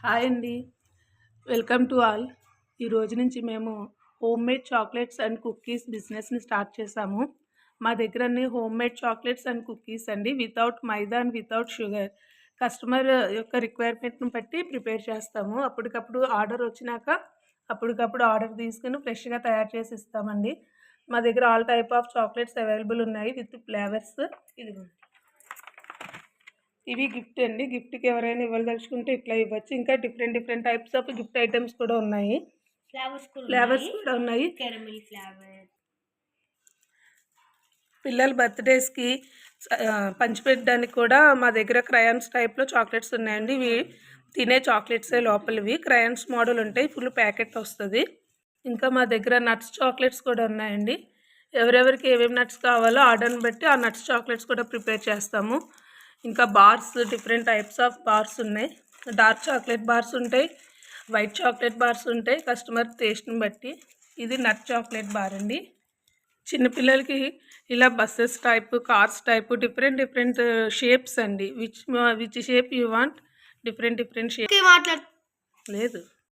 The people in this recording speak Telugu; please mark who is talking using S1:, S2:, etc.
S1: హాయ్ అండి. Welcome to all. ఈ రోజు నుంచి మేము హోమ్‌మేడ్ చాక్లెట్స్ అండ్ కుకీస్ బిజినెస్‌ని స్టార్ట్ చేశాము. మా దగ్గర అన్ని హోమ్‌మేడ్ చాక్లెట్స్ అండ్ కుకీస్ అండి. Without maida and without sugar. Customer యొక్క రిక్వైర్మెంట్‌ని బట్టి ప్రిపేర్ చేస్తాము. అప్పటికప్పుడు ఆర్డర్ వచ్చినాక అప్పటికప్పుడు ఆర్డర్ తీసుకొని ఫ్రెష్‌గా తయారు చేసి ఇస్తామండి. మా దగ్గర all type of chocolates available ఉన్నాయి విత్ ఫ్లేవర్స్. ఇదిగోండి. ఇవి గిఫ్ట్ అండి. గిఫ్ట్‌కి ఎవరైనా ఇవ్వదలుచుకుంటే ఇట్లా ఇవ్వచ్చు. ఇంకా different types of gift items కూడా ఉన్నాయి. ఫ్లేవర్స్ కూడా ఉన్నాయి.
S2: caramel flavor.
S1: పిల్లల బర్త్‌డేస్‌కి పంచిపెట్టడానికి కూడా మా దగ్గర క్రయాన్స్ టైప్‌లో చాక్లెట్స్ ఉన్నాయండి. ఇవి తినే చాక్లెట్సే లోపలివి. క్రయాన్స్ మోడల్ ఉంటాయి. ఫుల్ ప్యాకెట్ వస్తది. ఇంకా మా దగ్గర నట్స్ చాక్లెట్స్ కూడా ఉన్నాయండి. ఎవరెవరికి ఏమేమి నట్స్ కావాలో ఆర్డర్‌ని బట్టి ఆ నట్స్ చాక్లెట్స్ కూడా ప్రిపేర్ చేస్తాము. ఇంకా bars different types of bars ఉన్నాయి. డార్క్ చాక్లెట్ బార్స్ ఉంటాయి. వైట్ చాక్లెట్ బార్స్ ఉంటాయి. కస్టమర్ టేస్ట్‌ని బట్టి. ఇది నట్ చాక్లెట్ బార్ అండి. చిన్నపిల్లలకి ఇలా buses type, cars type different shapes అండి. Which shape you want different shape.
S2: మాట్లాడు
S1: లేదు.